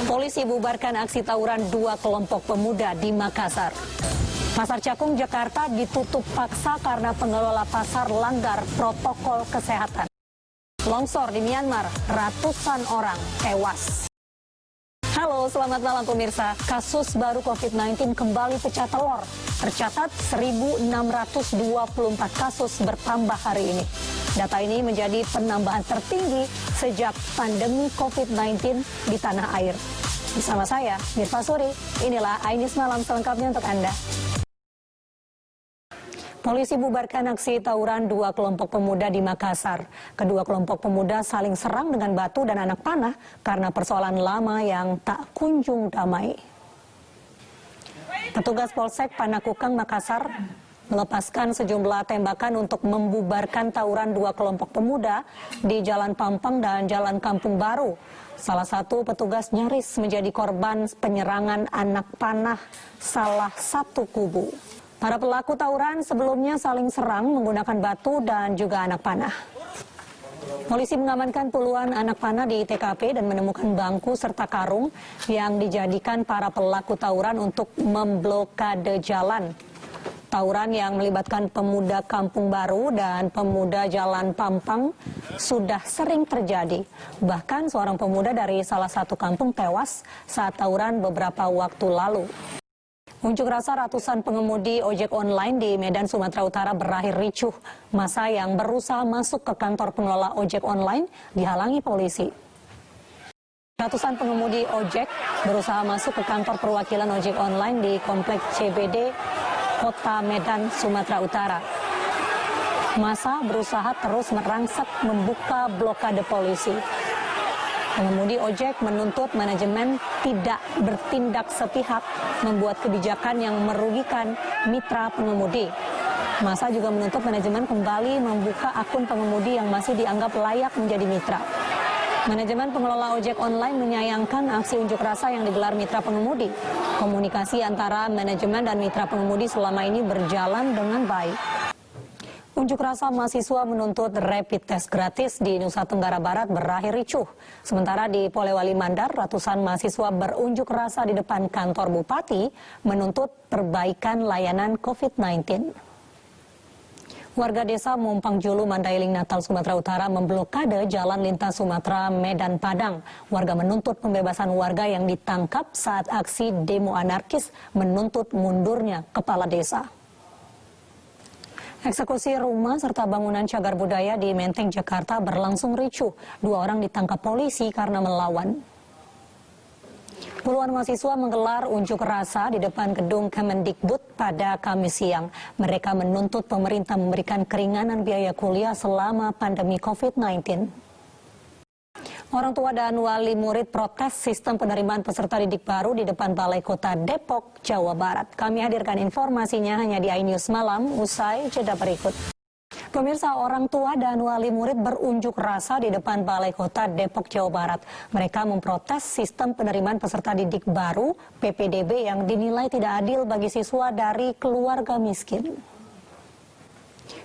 Polisi bubarkan aksi tawuran dua kelompok pemuda di Makassar. Pasar Cakung, Jakarta ditutup paksa karena pengelola pasar langgar protokol kesehatan. Longsor di Myanmar, ratusan orang tewas. Halo, selamat malam pemirsa. Kasus baru COVID-19 kembali pecah telur. Tercatat 1.624 kasus bertambah hari ini. Data ini menjadi penambahan tertinggi sejak pandemi COVID-19 di tanah air. Bersama saya, Mirfa Suri, inilah Ainis Malam selengkapnya untuk Anda. Polisi bubarkan aksi tawuran dua kelompok pemuda di Makassar. Kedua kelompok pemuda saling serang dengan batu dan anak panah karena persoalan lama yang tak kunjung damai. Petugas Polsek Panakukang Makassar melepaskan sejumlah tembakan untuk membubarkan tawuran dua kelompok pemuda di Jalan Pampang dan Jalan Kampung Baru. Salah satu petugas nyaris menjadi korban penyerangan anak panah salah satu kubu. Para pelaku tawuran sebelumnya saling serang menggunakan batu dan juga anak panah. Polisi mengamankan puluhan anak panah di TKP dan menemukan bangku serta karung yang dijadikan para pelaku tawuran untuk memblokade jalan. Tawuran yang melibatkan pemuda Kampung Baru dan pemuda Jalan Pampang sudah sering terjadi. Bahkan seorang pemuda dari salah satu kampung tewas saat tawuran beberapa waktu lalu. Unjuk rasa ratusan pengemudi ojek online di Medan, Sumatera Utara berakhir ricuh. Massa yang berusaha masuk ke kantor pengelola ojek online dihalangi polisi. Ratusan pengemudi ojek berusaha masuk ke kantor perwakilan ojek online di Komplek CBD Kota Medan, Sumatera Utara. Massa berusaha terus merangsek membuka blokade polisi. Pengemudi ojek menuntut manajemen tidak bertindak sepihak membuat kebijakan yang merugikan mitra pengemudi. Massa juga menuntut manajemen kembali membuka akun pengemudi yang masih dianggap layak menjadi mitra. Manajemen pengelola ojek online menyayangkan aksi unjuk rasa yang digelar mitra pengemudi. Komunikasi antara manajemen dan mitra pengemudi selama ini berjalan dengan baik. Unjuk rasa mahasiswa menuntut rapid test gratis di Nusa Tenggara Barat berakhir ricuh. Sementara di Polewali Mandar, ratusan mahasiswa berunjuk rasa di depan kantor bupati menuntut perbaikan layanan COVID-19. Warga desa Mompang Julu, Mandailing, Natal, Sumatera Utara memblokade jalan lintas Sumatera Medan Padang. Warga menuntut pembebasan warga yang ditangkap saat aksi demo anarkis menuntut mundurnya kepala desa. Eksekusi rumah serta bangunan cagar budaya di Menteng, Jakarta berlangsung ricuh. Dua orang ditangkap polisi karena melawan. Puluhan mahasiswa menggelar unjuk rasa di depan gedung Kemendikbud pada Kamis siang. Mereka menuntut pemerintah memberikan keringanan biaya kuliah selama pandemi COVID-19. Orang tua dan wali murid protes sistem penerimaan peserta didik baru di depan Balai Kota Depok, Jawa Barat. Kami hadirkan informasinya hanya di iNews Malam usai jeda berikut. Pemirsa, orang tua dan wali murid berunjuk rasa di depan Balai Kota Depok, Jawa Barat. Mereka memprotes sistem penerimaan peserta didik baru PPDB yang dinilai tidak adil bagi siswa dari keluarga miskin.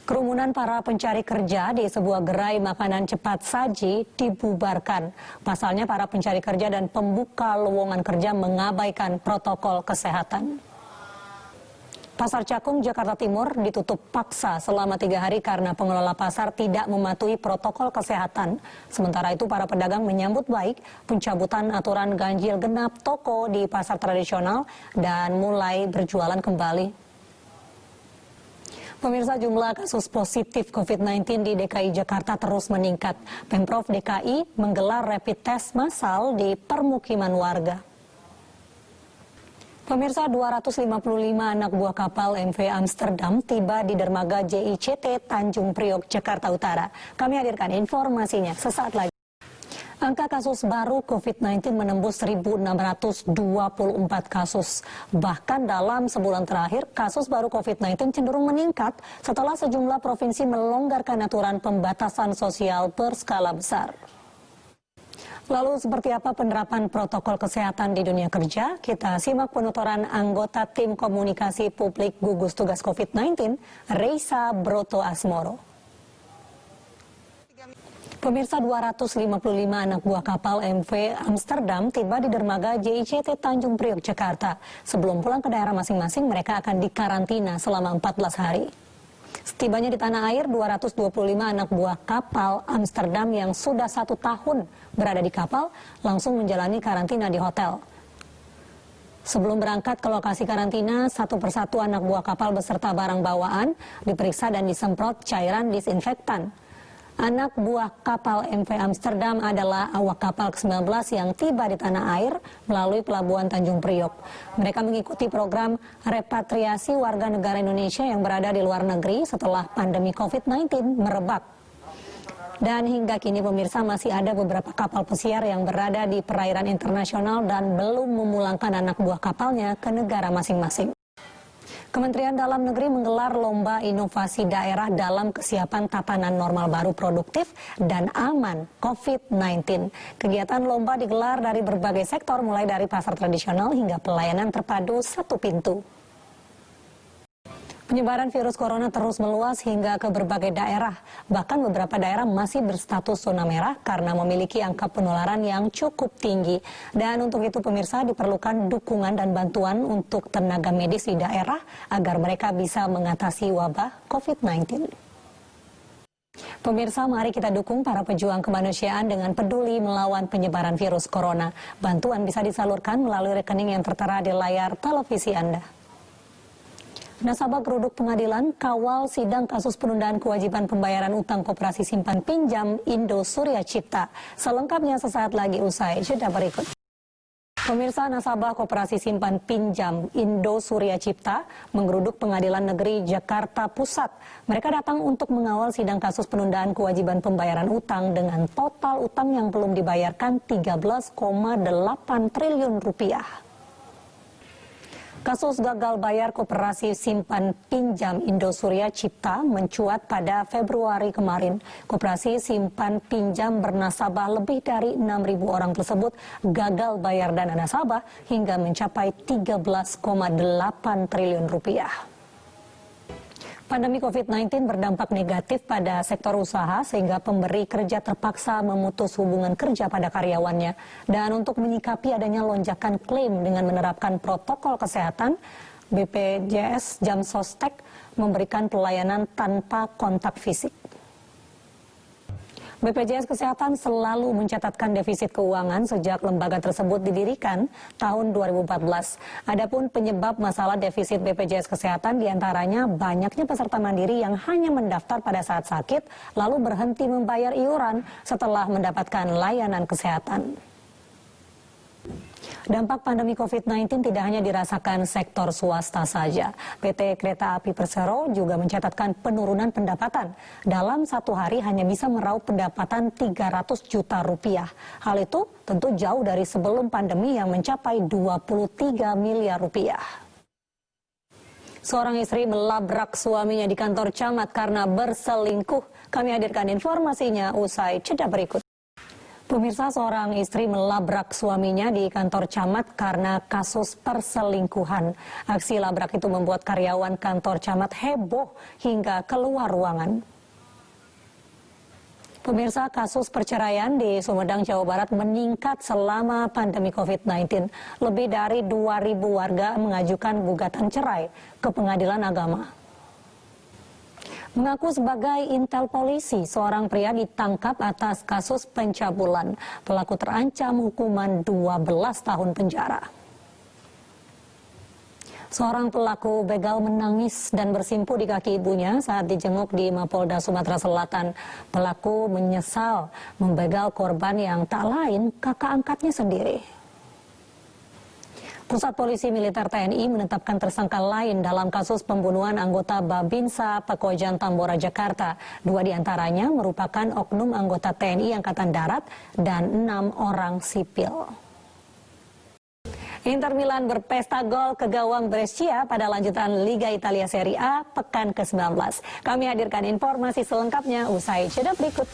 Kerumunan para pencari kerja di sebuah gerai makanan cepat saji dibubarkan. Pasalnya para pencari kerja dan pembuka lowongan kerja mengabaikan protokol kesehatan. Pasar Cakung, Jakarta Timur ditutup paksa selama 3 hari karena pengelola pasar tidak mematuhi protokol kesehatan. Sementara itu para pedagang menyambut baik pencabutan aturan ganjil genap toko di pasar tradisional dan mulai berjualan kembali. Pemirsa, jumlah kasus positif COVID-19 di DKI Jakarta terus meningkat. Pemprov DKI menggelar rapid test massal di permukiman warga. Pemirsa, 255 anak buah kapal MV Amsterdam tiba di dermaga JICT Tanjung Priok, Jakarta Utara. Kami hadirkan informasinya sesaat lagi. Angka kasus baru COVID-19 menembus 1.624 kasus. Bahkan dalam sebulan terakhir, kasus baru COVID-19 cenderung meningkat setelah sejumlah provinsi melonggarkan aturan pembatasan sosial berskala besar. Lalu seperti apa penerapan protokol kesehatan di dunia kerja? Kita simak penuturan anggota tim komunikasi publik gugus tugas COVID-19, Reisa Broto Asmoro. Pemirsa, 255 anak buah kapal MV Amsterdam tiba di dermaga JICT Tanjung Priok, Jakarta. Sebelum pulang ke daerah masing-masing, mereka akan dikarantina selama 14 hari. Setibanya di tanah air, 225 anak buah kapal Amsterdam yang sudah 1 tahun berada di kapal langsung menjalani karantina di hotel. Sebelum berangkat ke lokasi karantina, satu persatu anak buah kapal beserta barang bawaan diperiksa dan disemprot cairan disinfektan. Anak buah kapal MV Amsterdam adalah awak kapal ke-19 yang tiba di tanah air melalui Pelabuhan Tanjung Priok. Mereka mengikuti program repatriasi warga negara Indonesia yang berada di luar negeri setelah pandemi COVID-19 merebak. Dan hingga kini pemirsa, masih ada beberapa kapal pesiar yang berada di perairan internasional dan belum memulangkan anak buah kapalnya ke negara masing-masing. Kementerian Dalam Negeri menggelar lomba inovasi daerah dalam kesiapan tatanan normal baru produktif dan aman COVID-19. Kegiatan lomba digelar dari berbagai sektor, mulai dari pasar tradisional hingga pelayanan terpadu satu pintu. Penyebaran virus corona terus meluas hingga ke berbagai daerah. Bahkan beberapa daerah masih berstatus zona merah karena memiliki angka penularan yang cukup tinggi. Dan untuk itu pemirsa, diperlukan dukungan dan bantuan untuk tenaga medis di daerah agar mereka bisa mengatasi wabah COVID-19. Pemirsa, mari kita dukung para pejuang kemanusiaan dengan peduli melawan penyebaran virus corona. Bantuan bisa disalurkan melalui rekening yang tertera di layar televisi Anda. Nasabah geruduk pengadilan kawal sidang kasus penundaan kewajiban pembayaran utang koperasi simpan pinjam Indo Surya Cipta. Selengkapnya sesaat lagi usai jeda berikut. Pemirsa, nasabah koperasi simpan pinjam Indo Surya Cipta menggeruduk Pengadilan Negeri Jakarta Pusat. Mereka datang untuk mengawal sidang kasus penundaan kewajiban pembayaran utang dengan total utang yang belum dibayarkan 13,8 triliun rupiah. Kasus gagal bayar koperasi simpan pinjam Indo Surya Cipta mencuat pada Februari kemarin. Koperasi simpan pinjam bernasabah lebih dari 6.000 orang tersebut gagal bayar dana nasabah hingga mencapai 13,8 triliun rupiah. Pandemi COVID-19 berdampak negatif pada sektor usaha sehingga pemberi kerja terpaksa memutus hubungan kerja pada karyawannya. Dan untuk menyikapi adanya lonjakan klaim dengan menerapkan protokol kesehatan, BPJS Jamsostek memberikan pelayanan tanpa kontak fisik. BPJS Kesehatan selalu mencatatkan defisit keuangan sejak lembaga tersebut didirikan tahun 2014. Adapun penyebab masalah defisit BPJS Kesehatan diantaranya banyaknya peserta mandiri yang hanya mendaftar pada saat sakit lalu berhenti membayar iuran setelah mendapatkan layanan kesehatan. Dampak pandemi COVID-19 tidak hanya dirasakan sektor swasta saja. PT Kereta Api Persero juga mencatatkan penurunan pendapatan. Dalam satu hari hanya bisa meraup pendapatan 300 juta rupiah. Hal itu tentu jauh dari sebelum pandemi yang mencapai 23 miliar rupiah. Seorang istri melabrak suaminya di kantor camat karena berselingkuh. Kami hadirkan informasinya usai jeda berikut. Pemirsa, seorang istri melabrak suaminya di kantor camat karena kasus perselingkuhan. Aksi labrak itu membuat karyawan kantor camat heboh hingga keluar ruangan. Pemirsa, kasus perceraian di Sumedang, Jawa Barat meningkat selama pandemi COVID-19. Lebih dari 2.000 warga mengajukan gugatan cerai ke Pengadilan Agama. Mengaku sebagai intel polisi, seorang pria ditangkap atas kasus pencabulan. Pelaku terancam hukuman 12 tahun penjara. Seorang pelaku begal menangis dan bersimpuh di kaki ibunya saat dijenguk di Mapolda Sumatera Selatan. Pelaku menyesal membegal korban yang tak lain kakak angkatnya sendiri. Pusat Polisi Militer TNI menetapkan tersangka lain dalam kasus pembunuhan anggota Babinsa Pekojan Tambora, Jakarta. 2 diantaranya merupakan oknum anggota TNI Angkatan Darat dan 6 orang sipil. Inter Milan berpesta gol ke gawang Brescia pada lanjutan Liga Italia Serie A pekan ke-19. Kami hadirkan informasi selengkapnya usai jeda berikut.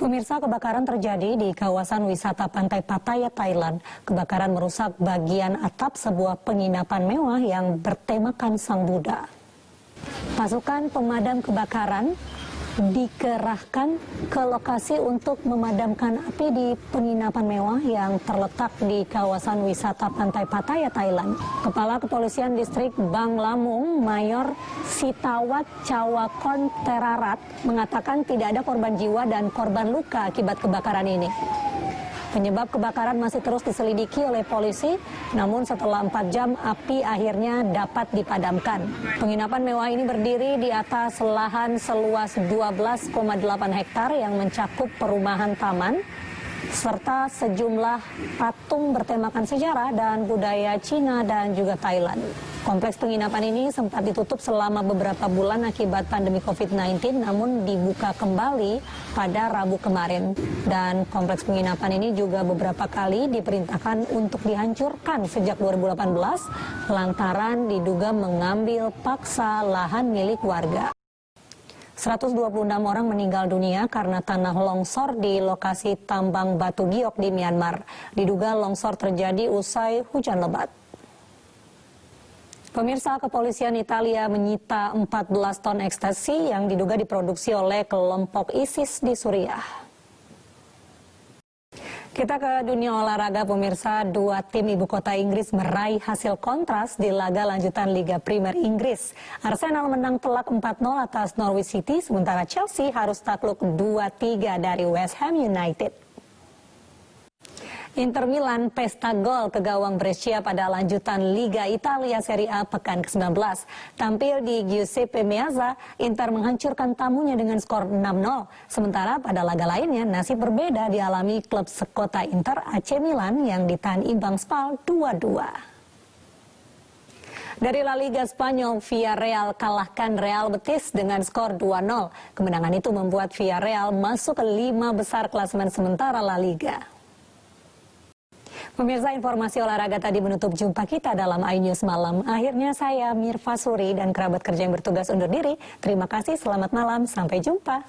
Pemirsa, kebakaran terjadi di kawasan wisata Pantai Pattaya, Thailand. Kebakaran merusak bagian atap sebuah penginapan mewah yang bertemakan Sang Buddha. Pasukan pemadam kebakaran dikerahkan ke lokasi untuk memadamkan api di penginapan mewah yang terletak di kawasan wisata Pantai Pattaya, Thailand. Kepala Kepolisian Distrik Bang Lamung, Mayor Sitawat Cawakon Terarat, mengatakan tidak ada korban jiwa dan korban luka akibat kebakaran ini. Penyebab kebakaran masih terus diselidiki oleh polisi, namun setelah 4 jam api akhirnya dapat dipadamkan. Penginapan mewah ini berdiri di atas lahan seluas 12,8 hektar yang mencakup perumahan taman, serta sejumlah patung bertemakan sejarah dan budaya Cina dan juga Thailand. Kompleks penginapan ini sempat ditutup selama beberapa bulan akibat pandemi COVID-19, namun dibuka kembali pada Rabu kemarin. Dan kompleks penginapan ini juga beberapa kali diperintahkan untuk dihancurkan sejak 2018 lantaran diduga mengambil paksa lahan milik warga. 126 orang meninggal dunia karena tanah longsor di lokasi tambang batu giok di Myanmar. Diduga longsor terjadi usai hujan lebat. Pemirsa, kepolisian Italia menyita 14 ton ekstasi yang diduga diproduksi oleh kelompok ISIS di Suriah. Kita ke dunia olahraga, pemirsa. 2 tim ibu kota Inggris meraih hasil kontras di laga lanjutan Liga Primer Inggris. Arsenal menang telak 4-0 atas Norwich City, sementara Chelsea harus takluk 2-3 dari West Ham United. Inter Milan pesta gol ke gawang Brescia pada lanjutan Liga Italia Serie A pekan ke-19. Tampil di Giuseppe Meazza, Inter menghancurkan tamunya dengan skor 6-0. Sementara pada laga lainnya, nasib berbeda dialami klub sekota Inter AC Milan yang ditahan imbang Spal 2-2. Dari La Liga Spanyol, Villarreal kalahkan Real Betis dengan skor 2-0. Kemenangan itu membuat Villarreal masuk ke 5 besar klasemen sementara La Liga. Pemirsa, informasi olahraga tadi menutup jumpa kita dalam iNews Malam. Akhirnya saya, Mirva Suri, dan kerabat kerja yang bertugas undur diri. Terima kasih, selamat malam, sampai jumpa.